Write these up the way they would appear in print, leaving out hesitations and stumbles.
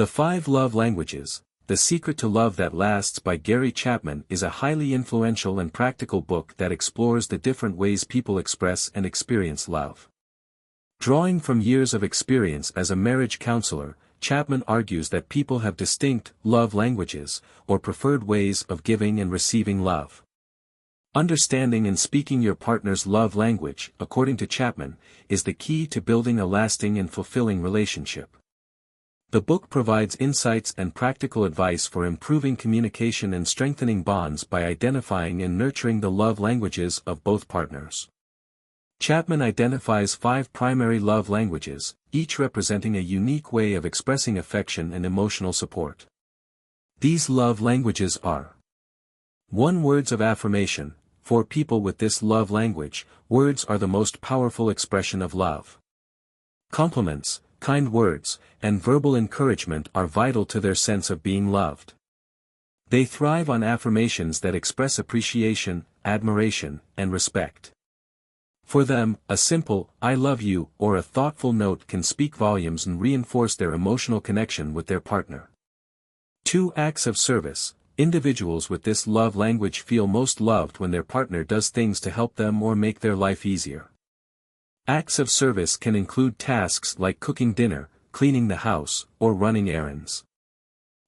The 5 Love Languages, The Secret to Love That Lasts by Gary Chapman is a highly influential and practical book that explores the different ways people express and experience love. Drawing from years of experience as a marriage counselor, Chapman argues that people have distinct love languages, or preferred ways of giving and receiving love. Understanding and speaking your partner's love language, according to Chapman, is the key to building a lasting and fulfilling relationship. The book provides insights and practical advice for improving communication and strengthening bonds by identifying and nurturing the love languages of both partners. Chapman identifies 5 primary love languages, each representing a unique way of expressing affection and emotional support. These love languages are: 1. Words of affirmation. For people with this love language, words are the most powerful expression of love. Compliments, kind words, and verbal encouragement are vital to their sense of being loved. They thrive on affirmations that express appreciation, admiration, and respect. For them, a simple, "I love you," or a thoughtful note can speak volumes and reinforce their emotional connection with their partner. 2. Acts of service. Individuals with this love language feel most loved when their partner does things to help them or make their life easier. Acts of service can include tasks like cooking dinner, cleaning the house, or running errands.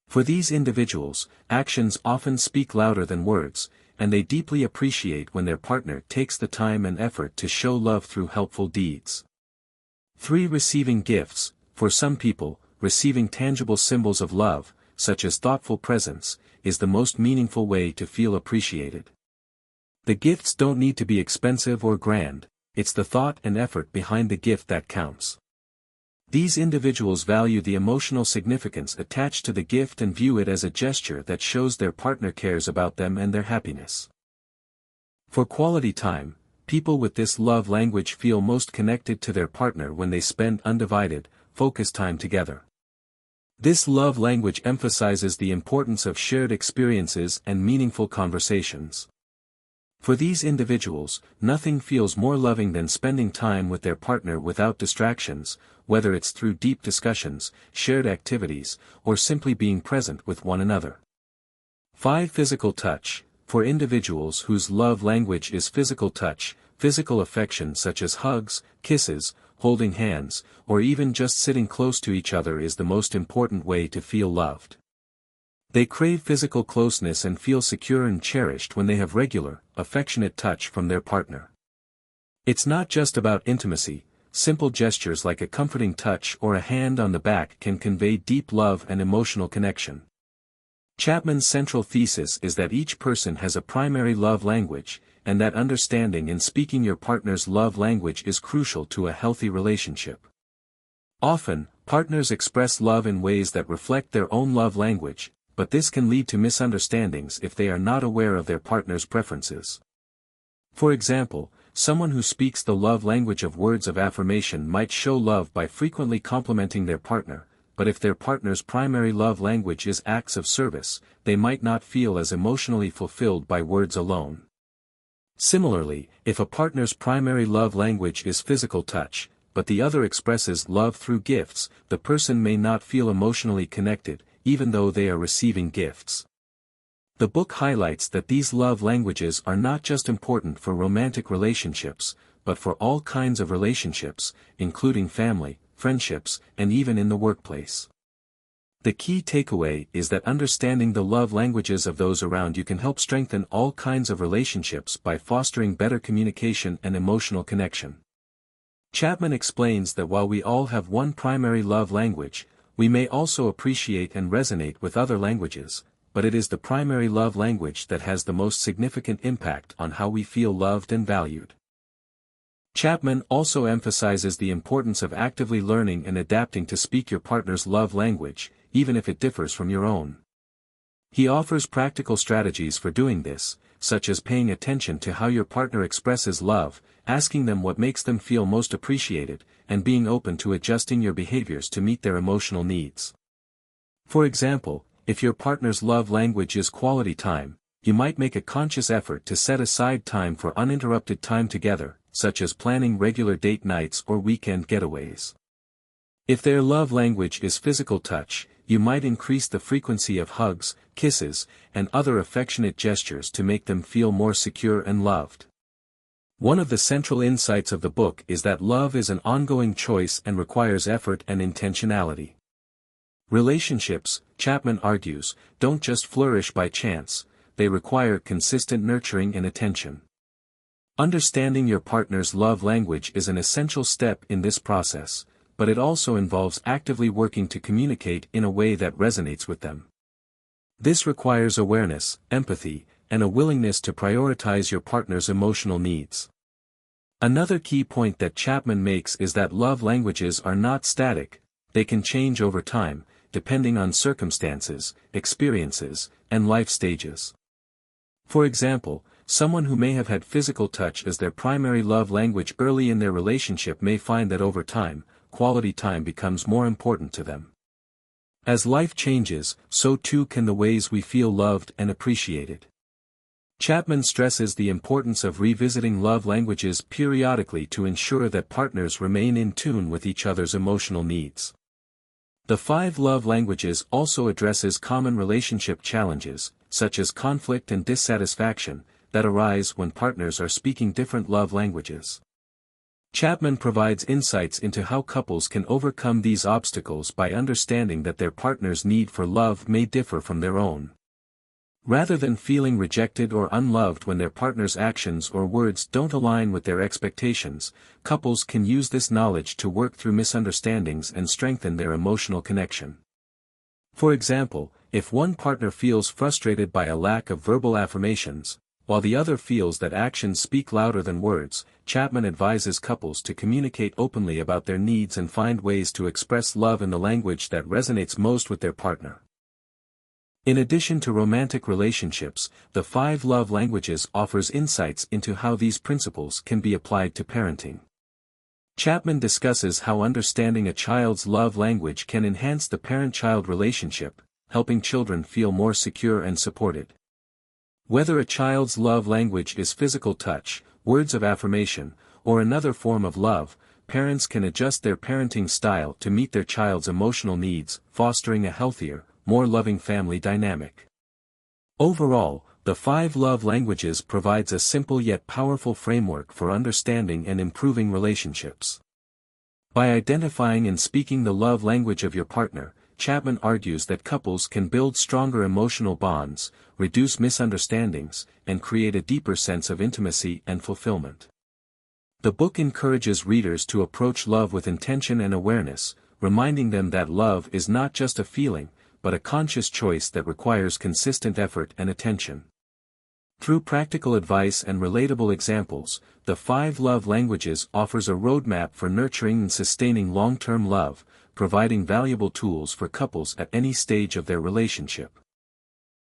For these individuals, actions often speak louder than words, and they deeply appreciate when their partner takes the time and effort to show love through helpful deeds. 3. Receiving gifts. For some people, receiving tangible symbols of love, such as thoughtful presents, is the most meaningful way to feel appreciated. The gifts don't need to be expensive or grand, it's the thought and effort behind the gift that counts. These individuals value the emotional significance attached to the gift and view it as a gesture that shows their partner cares about them and their happiness. For quality time, people with this love language feel most connected to their partner when they spend undivided, focused time together. This love language emphasizes the importance of shared experiences and meaningful conversations. For these individuals, nothing feels more loving than spending time with their partner without distractions, whether it's through deep discussions, shared activities, or simply being present with one another. 5. Physical touch. For individuals whose love language is physical touch, physical affection such as hugs, kisses, holding hands, or even just sitting close to each other is the most important way to feel loved. They crave physical closeness and feel secure and cherished when they have regular, affectionate touch from their partner. It's not just about intimacy, simple gestures like a comforting touch or a hand on the back can convey deep love and emotional connection. Chapman's central thesis is that each person has a primary love language, and that understanding and speaking your partner's love language is crucial to a healthy relationship. Often, partners express love in ways that reflect their own love language, but this can lead to misunderstandings if they are not aware of their partner's preferences. For example, someone who speaks the love language of words of affirmation might show love by frequently complimenting their partner, but if their partner's primary love language is acts of service, they might not feel as emotionally fulfilled by words alone. Similarly, if a partner's primary love language is physical touch, but the other expresses love through gifts, the person may not feel emotionally connected, even though they are receiving gifts. The book highlights that these love languages are not just important for romantic relationships, but for all kinds of relationships, including family, friendships, and even in the workplace. The key takeaway is that understanding the love languages of those around you can help strengthen all kinds of relationships by fostering better communication and emotional connection. Chapman explains that while we all have one primary love language, we may also appreciate and resonate with other languages, but it is the primary love language that has the most significant impact on how we feel loved and valued. Chapman also emphasizes the importance of actively learning and adapting to speak your partner's love language, even if it differs from your own. He offers practical strategies for doing this, such as paying attention to how your partner expresses love, asking them what makes them feel most appreciated, and being open to adjusting your behaviors to meet their emotional needs. For example, if your partner's love language is quality time, you might make a conscious effort to set aside time for uninterrupted time together, such as planning regular date nights or weekend getaways. If their love language is physical touch, you might increase the frequency of hugs, kisses, and other affectionate gestures to make them feel more secure and loved. One of the central insights of the book is that love is an ongoing choice and requires effort and intentionality. Relationships, Chapman argues, don't just flourish by chance, they require consistent nurturing and attention. Understanding your partner's love language is an essential step in this process, but it also involves actively working to communicate in a way that resonates with them. This requires awareness, empathy, and a willingness to prioritize your partner's emotional needs. Another key point that Chapman makes is that love languages are not static, they can change over time, depending on circumstances, experiences, and life stages. For example, someone who may have had physical touch as their primary love language early in their relationship may find that over time, quality time becomes more important to them. As life changes, so too can the ways we feel loved and appreciated. Chapman stresses the importance of revisiting love languages periodically to ensure that partners remain in tune with each other's emotional needs. The 5 love languages also addresses common relationship challenges, such as conflict and dissatisfaction, that arise when partners are speaking different love languages. Chapman provides insights into how couples can overcome these obstacles by understanding that their partner's need for love may differ from their own. Rather than feeling rejected or unloved when their partner's actions or words don't align with their expectations, couples can use this knowledge to work through misunderstandings and strengthen their emotional connection. For example, if one partner feels frustrated by a lack of verbal affirmations, while the other feels that actions speak louder than words, Chapman advises couples to communicate openly about their needs and find ways to express love in the language that resonates most with their partner. In addition to romantic relationships, the 5 love languages offers insights into how these principles can be applied to parenting. Chapman discusses how understanding a child's love language can enhance the parent-child relationship, helping children feel more secure and supported. Whether a child's love language is physical touch, words of affirmation, or another form of love, parents can adjust their parenting style to meet their child's emotional needs, fostering a healthier, more loving family dynamic. Overall, the 5 love languages provides a simple yet powerful framework for understanding and improving relationships. By identifying and speaking the love language of your partner, Chapman argues that couples can build stronger emotional bonds, reduce misunderstandings, and create a deeper sense of intimacy and fulfillment. The book encourages readers to approach love with intention and awareness, reminding them that love is not just a feeling, but a conscious choice that requires consistent effort and attention. Through practical advice and relatable examples, the 5 love languages offers a roadmap for nurturing and sustaining long-term love, providing valuable tools for couples at any stage of their relationship.